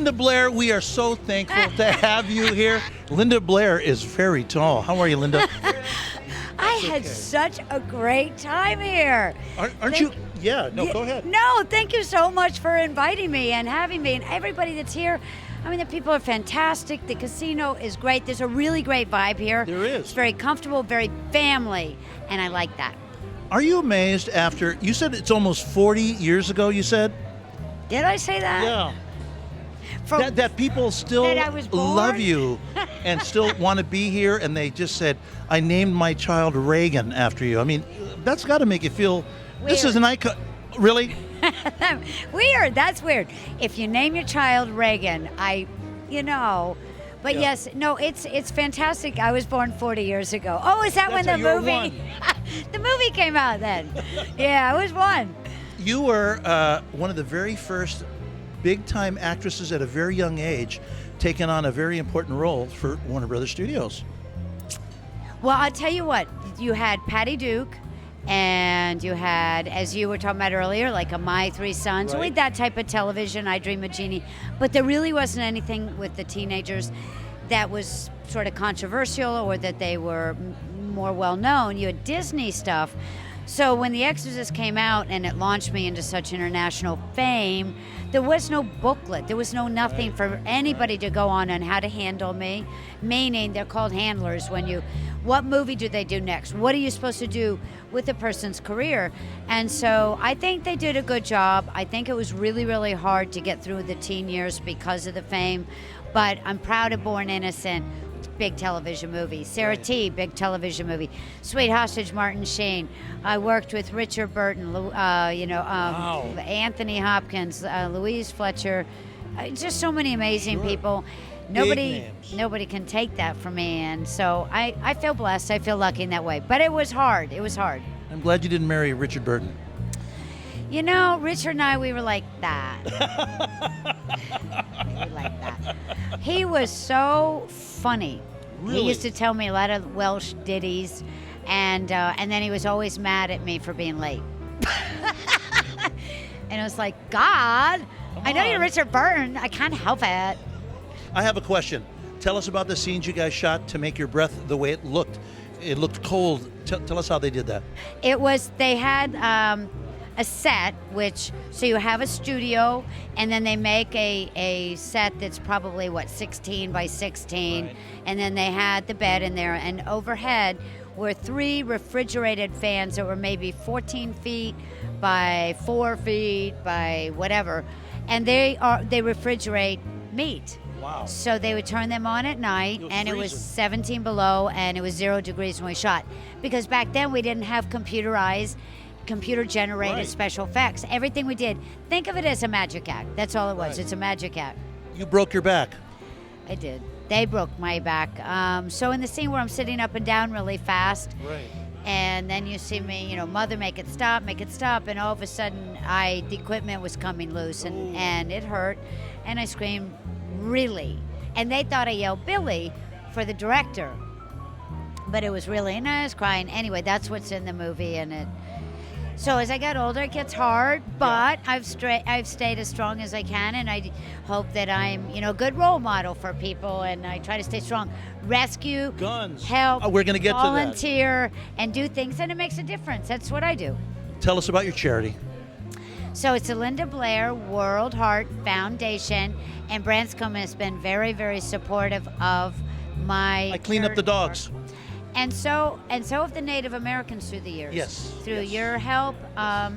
Linda Blair, we are so thankful to have you here. Linda Blair is very tall. How are you, Linda? I had such a great time here. Aren't you? Yeah, no, go ahead. No, thank you so much for inviting me and having me and everybody that's here. I mean, the people are fantastic. The casino is great. There's a really great vibe here. There is. It's very comfortable, very family, and I like that. Are you amazed after, you said it's almost 40 years ago, you said? Did I say that? Yeah. From That people still that I was born? love you and still want to be here, and they just said, I named my child Regan after you. I mean, that's got to make you feel, this is an icon. Really? Weird. That's weird. If you name your child Regan, But yes, no, it's fantastic. I was born 40 years ago. Oh, is that That's when the how you were movie, the movie came out then? Yeah, I was one. You were one of the very first big-time actresses at a very young age, taking on a very important role for Warner Brothers Studios. Well, I'll tell you what. You had Patty Duke, and you had, as you were talking about earlier, like a My Three Sons. Right. We had that type of television, I Dream of Jeannie. But there really wasn't anything with the teenagers that was sort of controversial or that they were more well-known. You had Disney stuff. So when The Exorcist came out and it launched me into such international fame, there was no booklet. There was no nothing for anybody to go on how to handle me, meaning they're called handlers what movie do they do next? What are you supposed to do with a person's career? And so I think they did a good job. I think it was really, really hard to get through the teen years because of the fame, but I'm proud of Born Innocent. Big television movie. Sarah T, big television movie. Sweet Hostage, Martin Sheen. I worked with Richard Burton, Anthony Hopkins, Louise Fletcher. Just so many amazing people. Nobody can take that from me, and so I feel blessed. I feel lucky in that way. But it was hard. It was hard. I'm glad you didn't marry Richard Burton. You know, Richard and I, we were like that. We were like that. He was so funny. Really? He used to tell me a lot of Welsh ditties, and then he was always mad at me for being late. And it was like, God, I know you're Richard Burton. I can't help it. I have a question. Tell us about the scenes you guys shot to make your breath the way it looked. It looked cold. Tell us how they did that. They had a set, so you have a studio, and then they make a set that's probably 16 by 16, right. And then they had the bed in there, and overhead were 3 refrigerated fans that were maybe 14 feet by 4 feet by whatever, and they refrigerate meat. Wow. So they would turn them on at night, and it was 17 below, and it was 0 degrees when we shot. Because back then we didn't have computer-generated Right. special effects. Everything we did, think of it as a magic act. That's all it was. Right. It's a magic act. You broke your back. I did. They broke my back. So in the scene where I'm sitting up and down really fast, Right. and then you see me, mother, make it stop, and all of a sudden the equipment was coming loose, and it hurt, and I screamed, really? And they thought I yelled Billy for the director, but it was really, and I was crying. Anyway, that's what's in the movie, so as I got older, it gets hard, but I've stayed as strong as I can, and I hope that I'm, a good role model for people, and I try to stay strong. Rescue, Guns. help, We're going to get volunteer, and do things, and it makes a difference. That's what I do. to that. Tell us about your charity. So it's the Linda Blair World Heart Foundation, and Branscombe has been very, very supportive of my. I clean up the dogs. work. And so have the Native Americans through the years. Yes. Through your help,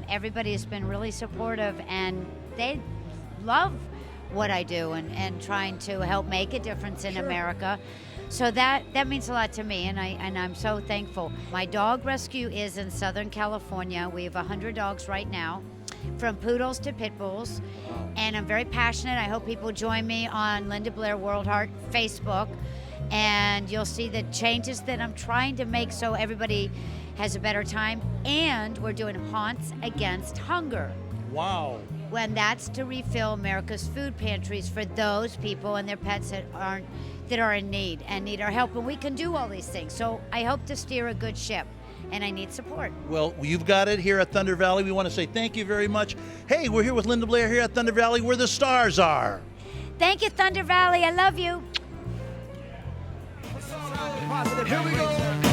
everybody has been really supportive, and they love what I do and trying to help make a difference in America. So that means a lot to me, and I'm so thankful. My dog rescue is in Southern California. We have 100 dogs right now, from poodles to pit bulls, and I'm very passionate. I hope people join me on Linda Blair World Heart Facebook, and you'll see the changes that I'm trying to make so everybody has a better time. And we're doing Haunts Against Hunger. Wow. When that's to refill America's food pantries for those people and their pets that are in need and need our help, and we can do all these things. So I hope to steer a good ship, and I need support. Well, you've got it here at Thunder Valley. We want to say thank you very much. Hey, we're here with Linda Blair here at Thunder Valley, where the stars are. Thank you, Thunder Valley. I love you. Here we go.